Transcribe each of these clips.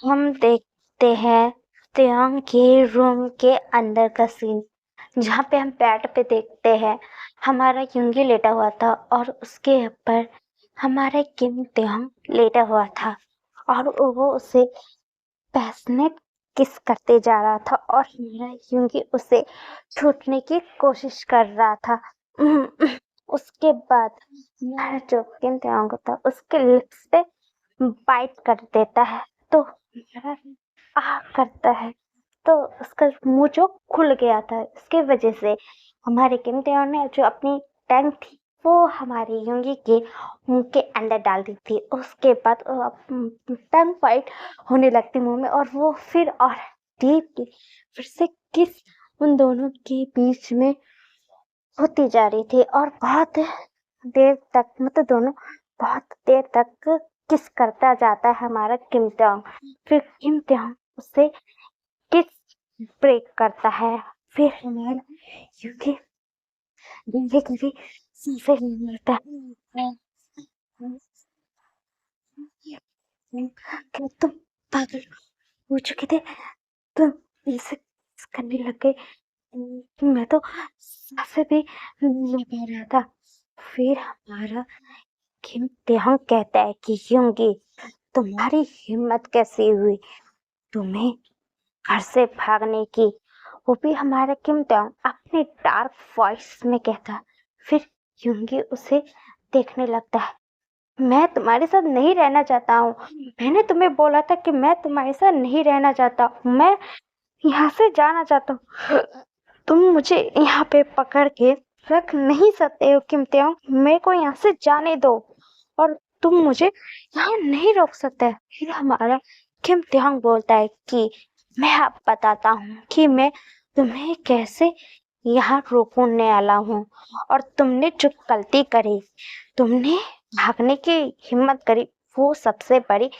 हम देखते हैं त्योंग के रूम के अंदर का सीन, जहाँ पे हम बेड पे देखते हैं हमारा युंगी लेटा हुआ था और उसके ऊपर हमारा किम त्योंग लेटा हुआ था और वो उसे पैशनेट किस करते जा रहा था और हमारा युंगी उसे छूटने की कोशिश कर रहा था। उसके बाद हमारा जो किम त्योंग था उसके लिप्स पे बाइट कर देता है तो हमारा करता है तो उसका मुंह जो खुल गया था, इसके वजह से हमारे किम त्योंग ने जो अपनी टंग थी वो हमारी युंगी के मुंह के अंदर डाल दी थी। उसके बाद टंग फाइट होने लगती मुंह में और वो फिर और डीपली फिर से किस उन दोनों के बीच में होती जा रही थी और बहुत देर तक मतलब दोनों बहुत देर तक किस करता जाता है हमारा किम त्योंग। फिर किम त्योंग उससे किस ब्रेक करता है। फिर हमारा युगी धीरे धीरे सांसें लेने लगता है। क्या तुम पागल हो चुके थे? तुम ऐसे करने लग गए। मैं तो सांसें भी नहीं ले पा रहा था। फिर हमारा किम त्योंग कहता है कि युंगी, तुम्हारी हिम्मत कैसे हुई तुम्हें घर से भागने की? वो भी हमारा किम त्योंग अपने डार्क वॉइस में कहता। फिर युंगी उसे देखने लगता है। मैं तुम्हारे साथ नहीं रहना चाहता हूँ। मैंने तुम्हें बोला था कि मैं तुम्हारे साथ नहीं रहना चाहता। मैं यहाँ से जाना चाहता हूँ। तुम मुझे यहाँ पे पकड़ के रख नहीं सकते हो किम त्योंग। मेरे को यहाँ से जाने दो और तुम मुझे यहाँ नहीं रोक सकते। फिर हमारा किम त्योंग बोलता है कि मैं अब बताता हूँ कि मैं तुम्हें कैसे यहाँ रोकने वाला हूँ। और तुमने जो गलती करी, तुमने भागने की हिम्मत करी, वो सबसे बड़ी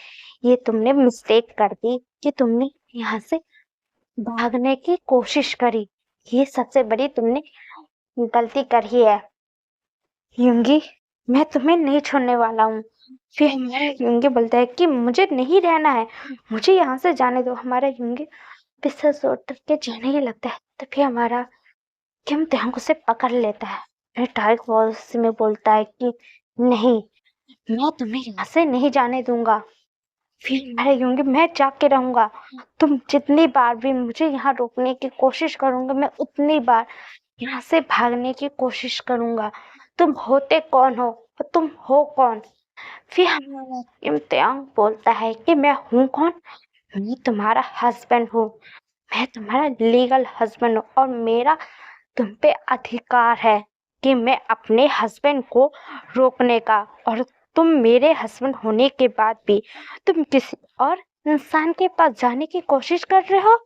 ये तुमने मिस्टेक कर दी कि तुमने यहाँ से भागने की कोशिश करी। ये सबसे बड़ी तुमने गलती करी है युंगी। मैं तुम्हें नहीं छोड़ने वाला हूँ। फिर हमारा युंगी बोलता है कि मुझे नहीं रहना है, मुझे यहाँ से जाने दो। हमारा युंगी बिस्तर से उठ के जाने ही लगता है तो फिर हमारा किम त्योंग उसे पकड़ लेता है। फिर डार्क वॉइस में बोलता है कि नहीं, मैं तुम्हें यहाँ से नहीं जाने दूंगा। फिर हमारा युंगी, मैं जाग के रहूंगा। तुम जितनी बार भी मुझे यहाँ रोकने की कोशिश करूंगा, मैं उतनी बार यहाँ से भागने की कोशिश करूंगा। तुम होते कौन हो और तुम हो कौन? फिर हमारा किम त्योंग बोलता है कि मैं हूँ कौन? मैं तुम्हारा हस्बैंड हूँ। मैं तुम्हारा लीगल हस्बैंड हूँ और मेरा तुम पे अधिकार है कि मैं अपने हस्बैंड को रोकने का। और तुम मेरे हस्बैंड होने के बाद भी तुम किसी और इंसान के पास जाने की कोशिश कर रहे हो।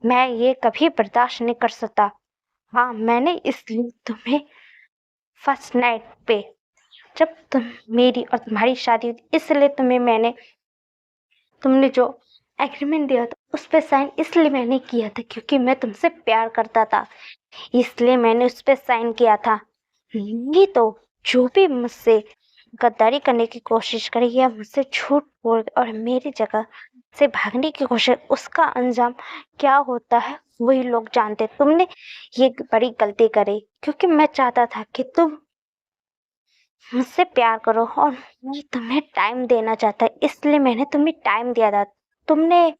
मैं ये कभी बर्दाश्त नहीं कर सकता। हाँ, मैंने इसलिए तुम्हें फर्स्ट नाइट पे जब तुम मेरी और तुम्हारी शादी हुई थी, इसलिए तुमने जो एग्रीमेंट दिया था उस पे साइन इसलिए मैंने किया था क्योंकि मैं तुमसे प्यार करता था, इसलिए मैंने उस पे साइन किया था। नहीं तो जो भी मुझसे गद्दारी करने की कोशिश करे या मुझसे झूठ बोल और मेरी जगह से भागने की कोशिश, उसका अंजाम क्या होता है वही लोग जानते। तुमने ये बड़ी गलती करी क्योंकि मैं चाहता था कि तुम मुझसे प्यार करो और मैं तुम्हें टाइम देना चाहता, इसलिए मैंने तुम्हें टाइम दिया था। तुमने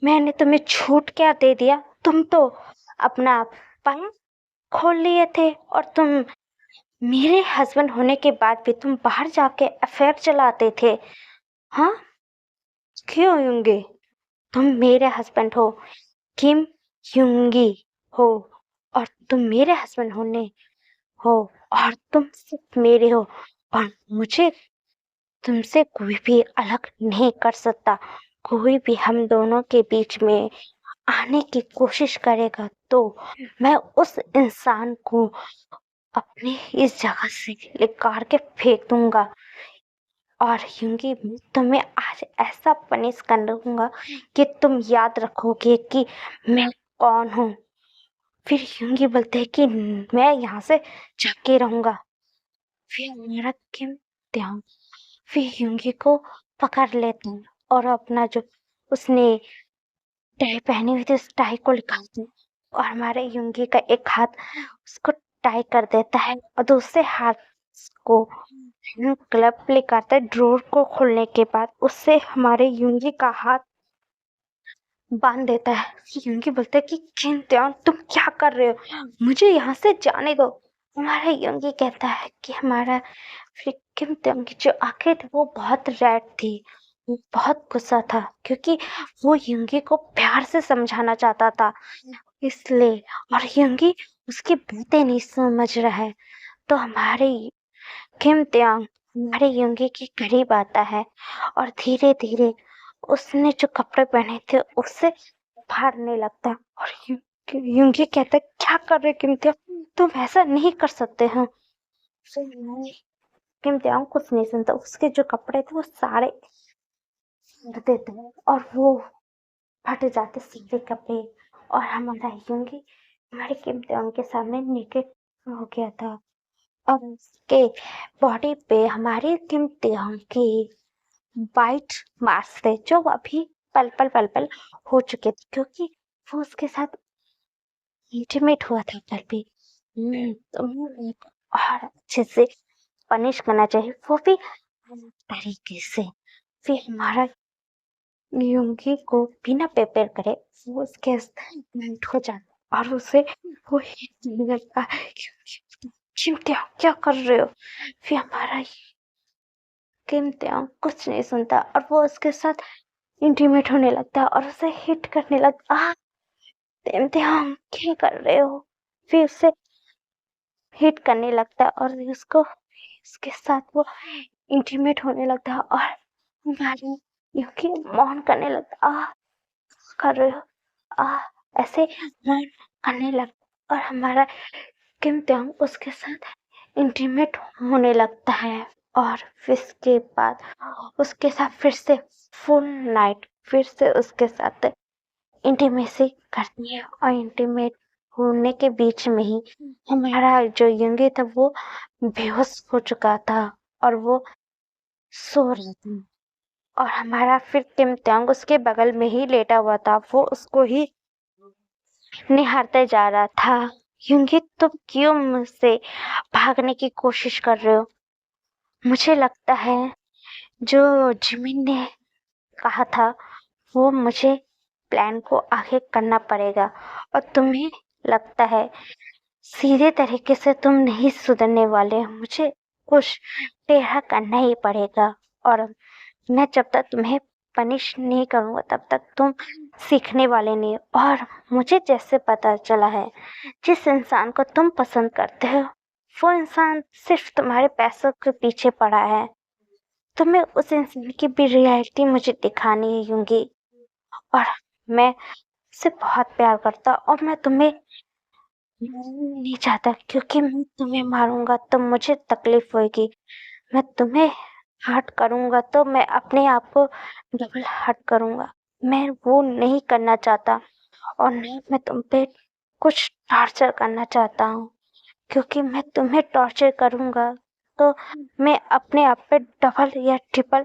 मैंने तुम्हें छूट क्या दे दिया? तुम तो अपना पाया खोल लिए थे और तुम मेरे हस्बैंड होने के बाद भी तुम बाहर जाके अफेयर चलाते थे। हाँ, क्यों युंगी? तुम मेरे हस्बैंड हो, किम युंगी हो, और तुम मेरे हस्बैंड होने हो और तुम सिर्फ मेरे हो और मुझे तुमसे कोई भी अलग नहीं कर सकता। कोई भी हम दोनों के बीच में आने की कोशिश करेगा तो मैं उस इंसान को अपनी इस जगह से निकाल के फेंक दूंगा। और युंगी, मैं तुम्हें आज ऐसा पनिश कर दूंगा कि तुम याद रखोगे कि मैं कौन हूँ। फिर युंगी बोलते हैं कि मैं यहाँ से जाके रहूंगा। फिर मेरा किम त्याग फिर युंगी को पकड़ लेता है और अपना जो उसने टाई पहनी हुई थी, उस टाई को निकालती और हमारे युंगी का एक हाथ उसको टाई कर देता है और दूसरे हाथ को क्लब निकालता है। ड्रॉर को खोलने के बाद उससे हमारे युंगी का हाथ बांध देता है। युंगी बोलता है कि किन त्योंग तुम क्या कर रहे हो, मुझे यहाँ से जाने दो। हमारा युंगी कहता है कि हमारा फिर किम त्योंग की जो आंखें थी वो बहुत रेड थी, वो बहुत गुस्सा था क्योंकि वो युंगी को प्यार से समझाना चाहता था इसलिए, और युंगी उसकी बातें नहीं समझ रहा है। तो हमारे किम त्योंग हमारे युंगी के करीब आता है और धीरे धीरे उसने जो कपड़े पहने थे उससे फाड़ने लगता है। और युंगी कहता है क्या कर रहे किम त्योंग, तुम ऐसा नहीं कर सकते हो। किम त्योंग कुछ नहीं सुनता, उसके जो कपड़े थे वो सारे फाड़ देते हैं और वो फट जाते सीधे कपड़े। और हमारा युंगी हमारे किम त्योंग के सामने नेकेड हो गया था और उसके बॉडी पे हमारे किम त्योंग की वाइट मार्क्स थे जो अभी पल पल हो चुके थे क्योंकि वो उसके साथ इंटीमेट हुआ था कल भी। तो हमें और अच्छे से पनिश करना चाहिए, वो भी अलग तरीके से। फिर हमारा युंगी को बिना प्रिपेयर करे वो उसके मेंट हो जाता और उसे वो हिट करने लगता है क्यों क्या कर रहे हो। फिर हमारा किम त्योंग कुछ नहीं सुनता और वो उसके साथ इंटीमेट होने लगता है और उसे हिट करने लगता है। किम त्योंग क्या कर रहे हो। फिर उसे हिट करने लगता है और उसको उसके साथ वो इंटीमेट होने लगता है और हमारी युकी मौन करने लगता कर रहे हो ऐसे मौन करने लगता और हमारा किम त्योंग उसके साथ इंटीमेट होने लगता है। और फिर इसके बाद उसके साथ फिर से फुल नाइट फिर से उसके साथ इंटीमेसी करती है और इंटीमेट होने के बीच में ही हमारा जो युंगी था वो बेहोश हो चुका था और वो सो रहा था और हमारा फिर किम त्योंग उसके बगल में ही लेटा हुआ था, वो उसको ही निहारते जा रहा था। युंगी तुम क्यों मुझसे भागने की कोशिश कर रहे हो। मुझे लगता है जो जिमिन ने कहा था वो मुझे प्लान को आगे करना पड़ेगा और तुम्हें लगता है सीधे तरीके से तुम नहीं सुधरने वाले, मुझे कुछ टेढ़ा करना ही पड़ेगा और मैं जब तक तुम्हें पनिश नहीं करूंगा तब तक तुम सीखने वाले नहीं। और मुझे जैसे पता चला है जिस इंसान को तुम पसंद करते हो वो इंसान सिर्फ तुम्हारे पैसों के पीछे पड़ा है। तुम्हें उस इंसान की भी रियलिटी मुझे दिखानी होगी और मैं उससे बहुत प्यार करता और मैं तुम्हें मारना नहीं चाहता क्योंकि मैं तुम्हें मारूंगा तो मुझे तकलीफ होगी, मैं तुम्हें हर्ट करूंगा तो मैं अपने आप को डबल हर्ट करूंगा। मैं वो नहीं करना चाहता और नहीं मैं तुम पे कुछ टॉर्चर करना चाहता हूँ क्योंकि मैं तुम्हें टॉर्चर करूंगा तो मैं अपने आप पे डबल या ट्रिपल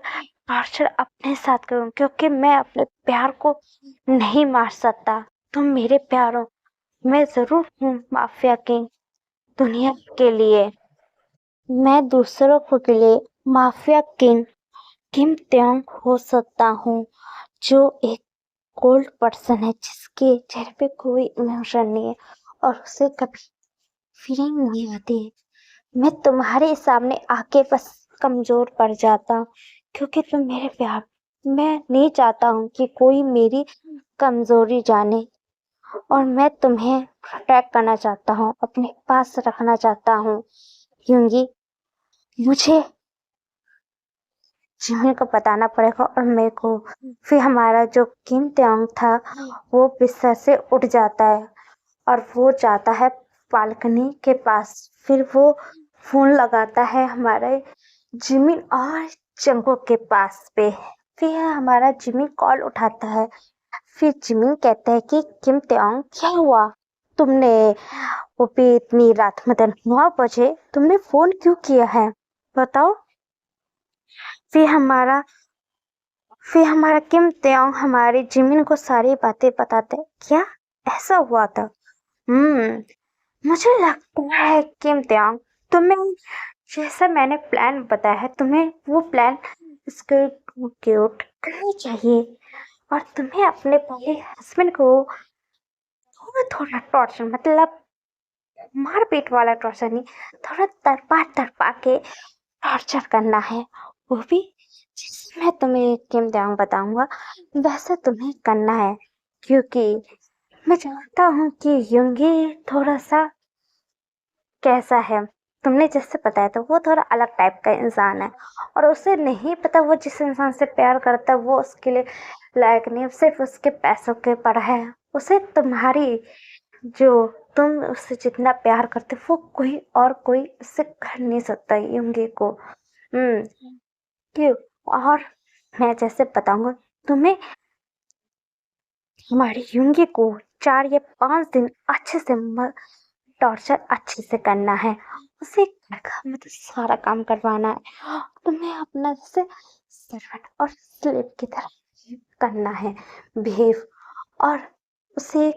टॉर्चर अपने साथ करूँ क्योंकि मैं अपने प्यार को नहीं मार सकता। तुम मेरे प्यार हो, मैं जरूर हूँ माफिया किंग दुनिया के लिए, मैं दूसरों के लिए माफिया किंग किम त्योंग हो सकता हूँ जो एक कोल्ड पर्सन है जिसके चेहरे पे कोई इमोशन नहीं है और उसे कभी फीलिंग नहीं आती है। मैं तुम्हारे सामने आके बस कमजोर पड़ जाता हूँ क्योंकि तुम मेरे प्यार, मैं नहीं चाहता हूँ कि कोई मेरी कमजोरी जाने और मैं तुम्हें प्रोटेक्ट करना चाहता हूँ, अपने पास रखना चाहता हूँ। क्योंकि मुझे जिन्हें को बताना पड़ेगा और मेरे को फिर हमारा जो किम त्योंग था वो बिस्तर से उठ जाता है और वो जाता है बालकनी के पास। फिर वो फोन लगाता है हमारे जिमिन और जंगो के पास पे। फिर हमारा जिमिन कॉल उठाता है। फिर जिमिन कहता है कि किम त्योंग क्या हुआ, तुमने वो भी इतनी रात में 9 बजे तुमने फोन क्यों किया है बताओ। फिर हमारा फिर हमारा किम त्योंग हमारी जिमिन को सारी बातें बताते। क्या ऐसा हुआ था? मुझे लगता है किम त्योंग, तुम्हें जैसा मैंने प्लान बताया है, तुम्हें वो प्लान एग्जीक्यूट करनी चाहिए। और तुम्हें अपने पहले हस्बैंड को थोड़ा थोड़ा टॉर्चर, मतलब मारपीट वाला टॉर्चर नहीं, थोड़ा तड़पा तड़पा के टॉर्चर करना है। वो भी जैसे मैं तुम्हें किम त्योंग बताऊंगा वैसा तुम्हें करना है, क्योंकि मैं जानता हूँ कि युंगी थोड़ा सा कैसा है। तुमने जैसे बताया था वो थोड़ा अलग टाइप का इंसान है, और उसे नहीं पता वो जिस इंसान से प्यार करता है वो उसके लिए लायक नहीं, सिर्फ उसके पैसों के पड़ा है। उसे तुम्हारी, जो तुम उससे जितना प्यार करते वो कोई उससे कर नहीं सकता युंगी को। क्यों? और मैं जैसे बताऊंगा तुम्हें, हमारी युंगी को 4 या 5 दिन अच्छे से टॉर्चर अच्छे से करना है। उसे घर का मतलब सारा काम करवाना है। तुम्हें अपना जैसे सर्वेंट और स्लेव की तरह करना है बिहेव। और उसे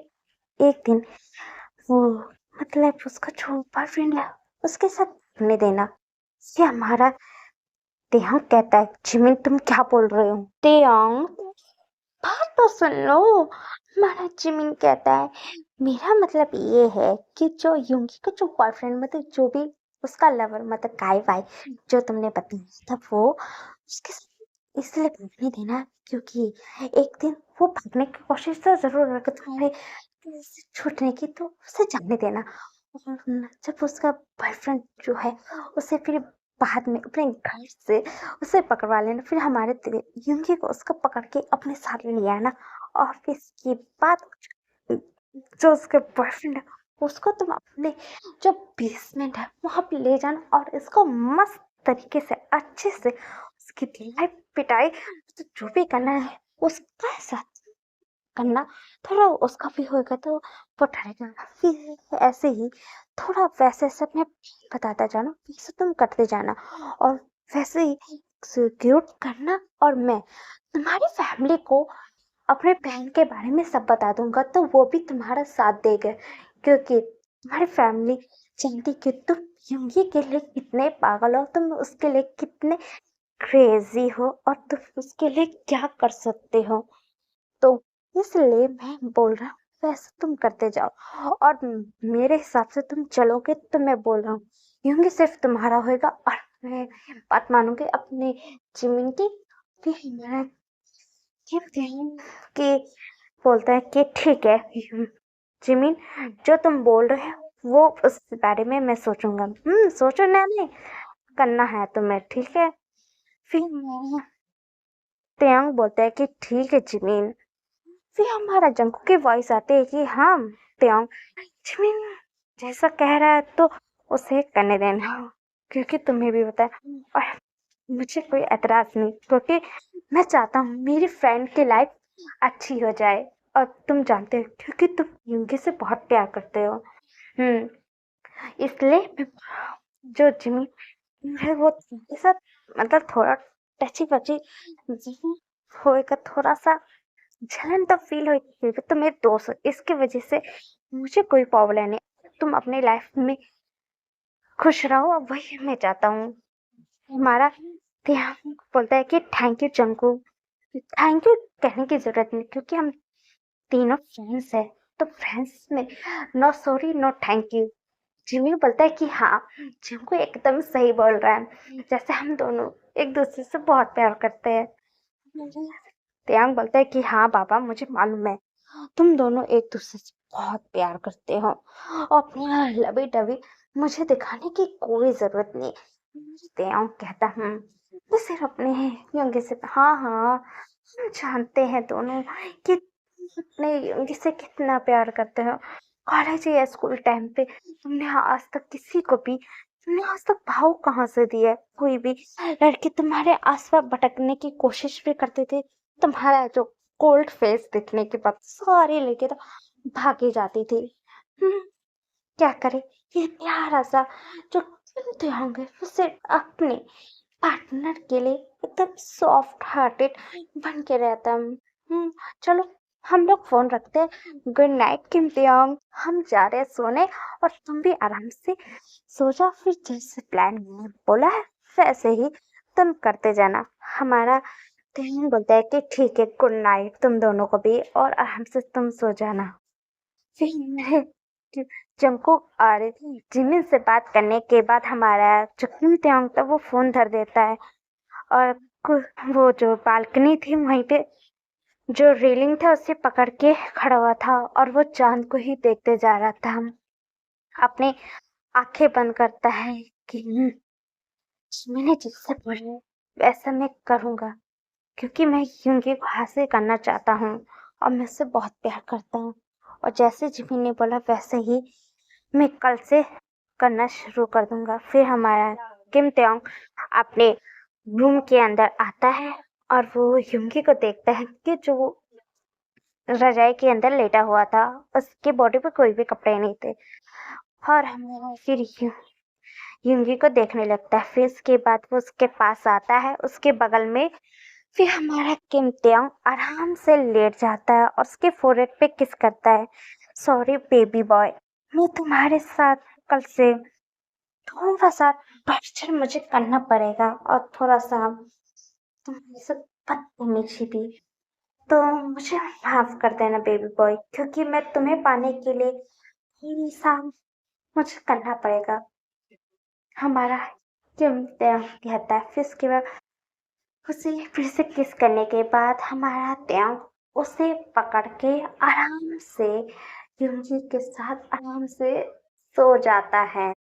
एक दिन वो मतलब उसका जो बॉयफ्रेंड है उसके साथ रहने देना। ये हमारा तेयांग कहता है। जिमिन तुम क्या बोल रहे हो? तेयांग बात तो सुन लो। हमारा जिमिन कहता है मेरा मतलब ये है कि जो युंगी का जो बॉयफ्रेंड, मतलब जो भी उसका लवर, मतलब काय वाई जो तुमने बताया था, वो उसके साथ इसलिए भागने देना क्योंकि एक दिन वो भागने की कोशिश तो जरूर रखे तुम्हारे से छूटने की, तो उसे जाने देना। और जब उसका बॉयफ्रेंड जो है उसे फिर बाद में अपने घर से उसे पकड़वा लेना, फिर हमारे युंगी को उसको पकड़ के अपने साथ ले आना। और फिर इसके बाद जो उसके बॉयफ्रेंड है उसको तुम अपने जो बेसमेंट है वहां पे ले जाना, और इसको मस्त तरीके से अच्छे से उसकी धुलाई पिटाई तो जो भी करना है उसका साथ करना। थोड़ा उसका भी होएगा तो वो डरेगा। फिर ऐसे ही थोड़ा वैसे सब में बताता जाना, वैसे तुम करते जाना, और वैसे ही एग्जीक्यूट करना। और मैं तुम्हारी फैमिली को अपने प्लान के बारे में सब बता दूंगा, तो वो भी तुम्हारा साथ देगा, क्योंकि तुम्हारी फैमिली जानती कि तुम युंगी के लिए कितने पागल हो, तुम उसके लिए कितने क्रेजी हो, और तुम उसके लिए क्या कर सकते हो। तो इसलिए मैं बोल रहा हूँ वैसे तुम करते जाओ, और मेरे हिसाब से तुम चलोगे तो मैं बोल रहा हूँ यूंगी सिर्फ तुम्हारा होएगा। और मैं बात मानूंगी अपने जिमिन की। कि हमारा कि बोलता है कि ठीक है जिमिन, जो तुम बोल रहे हो वो उस बारे में मैं सोचूंगा। सोचो ना, नहीं करना है तुम्हें, ठीक है। फिर त्यांग बोलता है कि ठीक है जिमिन। फिर हमारा जंकू की वॉइस आती है कि हाँ त्यांग, जिमिन जैसा कह रहा है तो उसे करने देना, क्योंकि तुम्हें भी पता है और मुझे कोई एतराज नहीं, क्योंकि मैं चाहता हूँ मेरी फ्रेंड की लाइफ अच्छी हो जाए। और तुम जानते हो क्योंकि तुम युंगी से बहुत प्यार करते हो। इसलिए जो जिमी है वो तुम्हारे साथ मतलब थोड़ा टची बची होएगा, थोड़ा सा जलन तो फील हुई, फिर भी तुम मेरे दोस्त हो इसकी वजह से मुझे कोई प्रॉब्लम नहीं। तुम अपनी लाइफ में खुश रहो, और वही मैं चाहता हूँ। हमारा ध्यान बोलता है कि थैंक यू जंकू। थैंक यू कहने की जरूरत नहीं, क्योंकि हम तीनों फ्रेंड्स हैं। तो फ्रेंड्स में no sorry no thank you. Jimmy बोलता है कि हाँ जिंकू एकदम सही बोल रहा है, जैसे हम दोनों एक दूसरे से बहुत प्यार करते हैं। त्यांग बोलता है कि हाँ बाबा मुझे मालूम है तुम दोनों एक दूसरे से बहुत प्यार करते हो, और अपनी लबी डबी मुझे दिखाने की कोई जरूरत नहीं। त्यांग कहता मैं सिर्फ अपने यंगी से, हाँ हाँ हम जानते हैं दोनों कि तुम अपने यंगी से कितना प्यार करते हो। कॉलेज या स्कूल टाइम पे तुमने आज तक किसी को भी, तुमने आज तक भाव कहाँ से दिया है? कोई भी लड़की तुम्हारे आसपास भटकने की कोशिश भी करते थे, तुम्हारा जो कोल्ड फेस दिखने के बाद सारी लड़के तो भागी जाती थी। क्या करे, ये प्यारा सा जो कीमती होंगे वो सिर्फ अपने पार्टनर के लिए एकदम सॉफ्ट हार्टेड बन के रहता है। चलो हम लोग फोन रखते हैं। गुड नाइट किम त्योंग, हम जा रहे हैं सोने और तुम भी आराम से सो जाओ। फिर जैसे प्लान मैंने बोला है वैसे ही तुम करते जाना। हमारा त्योंग बोलता है कि ठीक है, गुड नाइट तुम दोनों को भी, और आराम से तुम सो जाना। फिर मैं जंकुक और जिमिन से बात करने के बाद हमारा जो किम त्योंग था वो फोन धर देता है, और वो जो बालकनी थी वहीं पे जो रेलिंग था उसे पकड़ के खड़ा हुआ था और वो चांद को ही देखते जा रहा था। अपनी आंखें बंद करता है कि मैंने जिससे बोला है वैसा मैं करूंगा, क्योंकि मैं यूंगी को हासिल करना चाहता हूँ और मैं उससे बहुत प्यार करता हूँ। और जैसे जिमी ने बोला वैसे ही मैं कल से करना शुरू कर दूंगा। फिर हमारा किम त्योंग अपने रूम के अंदर आता है और वो यूंगी को देखता है कि जो रजाई के अंदर लेटा हुआ था, उसकी बॉडी पे कोई भी कपड़े नहीं थे। और हमारा फिर यूंगी को देखने लगता है। फिर उसके बाद वो उसके पास आता है, उसके बगल में फिर हमारा किम त्योंग आराम से लेट जाता है और उसके फोrehead पे किस करता है। सॉरी बेबी बॉय, मैं तुम्हारे साथ कल से थोड़ा सा टॉर्चर मुझे करना पड़ेगा और थोड़ा सा तुम्हारे साथ बदतमीजी भी, तो मुझे माफ कर देना बेबी बॉय, क्योंकि मैं तुम्हें पाने के लिए थोड़ा सा मुझे करना पड़ेगा। हमारा किम त्योंग कहता है। फिर उसके बाद उसे फिर से किस करने के बाद हमारा त्योंग उसे पकड़ के आराम से यूंजी के साथ आराम से सो जाता है।